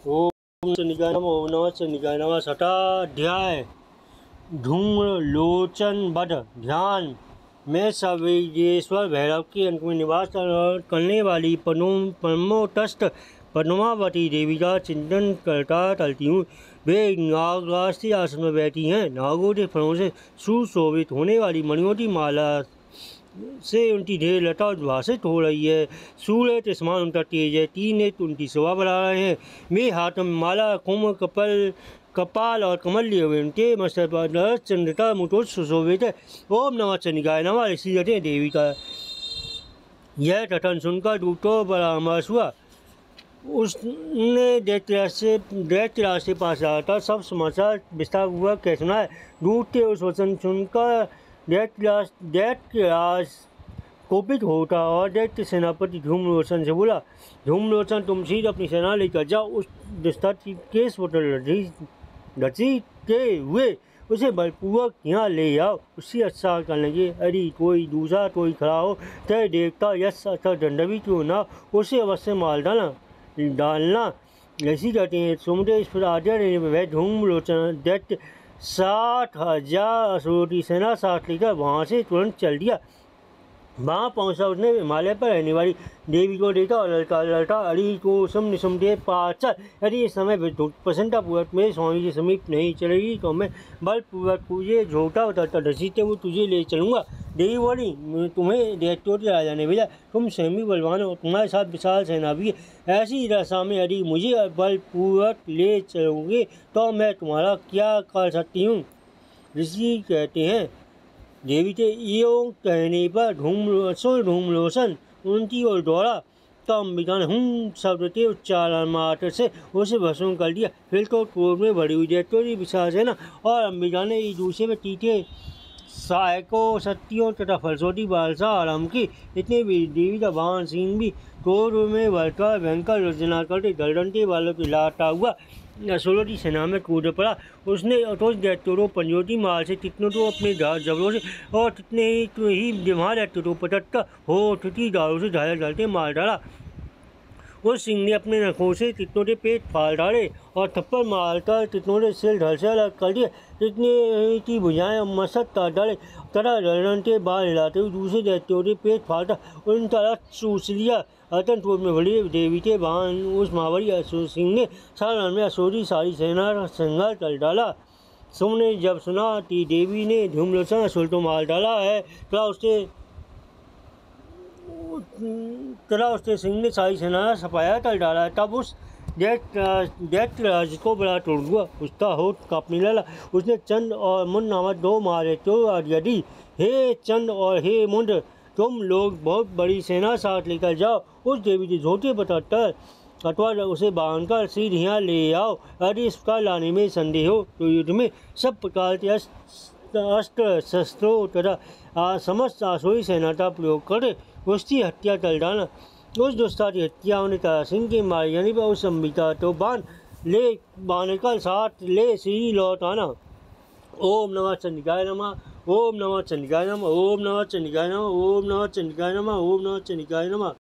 ओम चंडिकाय नमः। ओम नमः चंडिकाय नमः। छठाध्याय धूम्रलोचन वध। ध्यान में सविजेश्वर भैरव के अंक में निवास करने वाली परमोत्कृष्ट पद्मावती देवी का चिंतन करता टलती हूँ। वे नागराज के आसन में बैठी हैं। नागों के फलों से सुशोभित होने वाली मणियों की माला से उनकी ढेर लता उद्भासित हो रही है। सूर्य के समान उनका तेज है। तीन नेत्र उनकी शोभा बढ़ा रहे हैं। मेरे हाथ में माला कुंभ कपाल और कमल लिए हुए उनके मस्तक पर चंद्र का मुकुट सुशोभित है। ओम नमः चंडिकाय नमः। ऋषि कहते हैं देवी का यह कथन सुनकर दूतों बड़ा हर्ष हुआ। उसने दैत्यराज के पास जाकर सब समाचार विस्तार पूर्वक कह सुनाए। दूत के उस वचन सुनकर दैत्यराज कोपित होता और दैत्य सेनापति धूम्रलोचन से बोला, धूम्रलोचन तुम शीघ्र अपनी सेना लेकर जाओ। उस दुष्टा की केस रची के हुए उसे बलपूर्वक यहाँ ले आओ। उसकी अच्छा करने के यदि कोई दूसरा कोई खड़ा हो चाहे देवता यश अथवा दंडवी क्यों ना उसे अवश्य मार डालना। ऐसी कहते हैं। सुमते इस पर आज्ञा देने में वह धूम्रलोचन दैत्य 60,000 असुरों की सेना साथ लेकर वहाँ से तुरंत चल दिया। वहाँ पहुँचा उसने हिमालय पर रहने वाली देवी को देखा और लड़का अड़ी को निसुमते पाचल, यदि इस समय प्रसन्नतापूर्वक मेरे स्वामी के समीप नहीं चलेगी तो मैं बलपूर्वक तुझे झोटा उतरता घसीटते हुए तुझे ले चलूँगा। देवी बोली, तुम्हें दैत्यों के राजा ने भेजा, तुम स्वयं बलवान हो, तुम्हारे साथ विशाल सेना भी है। ऐसी दशा में यदि मुझे बलपूर्वक ले चलोगे तो मैं तुम्हारा क्या कर सकती हूँ। ऋषि कहते हैं देवी के योग कहने पर धूम्रलोचन उनकी ओर दौड़ा तो अंबिका ने शब्द के उच्चारण मात्र से उसे भस्म कर दिया। फिर तो क्रोध में भरी हुई दैत्यों की विशाल सेना और अंबिका ने एक दूसरे में तीखे सहायकों शक्तियों तथा फलसोटी बालसा आरम्भ की। इतने भी देवी का वाहन सिंह भी क्रोध में भरकर भयंकर गर्जना करते दलदंते वालों की लाटा हुआ असुरों की सेना में कूद पड़ा। उसने अतोष दैत्यों को पंजोटी मार से कितनों को अपने जबरों से और कितने ही दिमाग दैत्यों को पटककर हो ठुकी दारों से घायल डालते मार डाला। उस सिंह ने अपने नखों से कितनों के पेट फाड़ डाले और थप्पड़ मारकर कितनों के सिर धड़ से अलग कर दिए। कितने की भुजाएं मसक काट डाले तथा दलदन के बाल हिलाते हुए दूसरे दैत्यों के पेट फाड़ा उनका रक्त चूस लिया। आतंकपूर में बड़ी देवी के वाहन उस महाबली असुर सिंह ने सारा में असुरी सारी सेना का संहार कर डाला। सुम ने जब सुना कि देवी ने धूम्रलोचन असुर को मार डाला है तथा उसके सिंह ने सारी सेना का सफाया कर डाला है, तब उस दैत्यराज को बड़ा क्रोध हुआ। उसका होठ कांपने लगा। उसने चंद और मुंड नामक दो महादैत्यों को आज्ञा दी, हे चंद और हे मुंड, तुम लोग बहुत बड़ी सेना साथ लेकर जाओ। उस देवी के झोटे पटककर अथवा उसे बांधकर सीधे यहाँ ले आओ। यदि इसका लाने में संदेह हो तो युद्ध में सब प्रकार के अस्त्र शस्त्रों तथा समस्त आसुरी सेना का प्रयोग करे उसकी हत्या कर डालना। उस दुष्टा की हत्या होने का सिंह के मारे यानी उस अंबिका तो बांधकर साथ ले सीधी लौट आना। ओम नमः चंडिकाय नमः। ओम नमः चंडिकाय नमः। ओम नमः चंडिकाय नमः। ओम नमः चंडिकाय नमः। ओम नमः चंडिकाय नमः।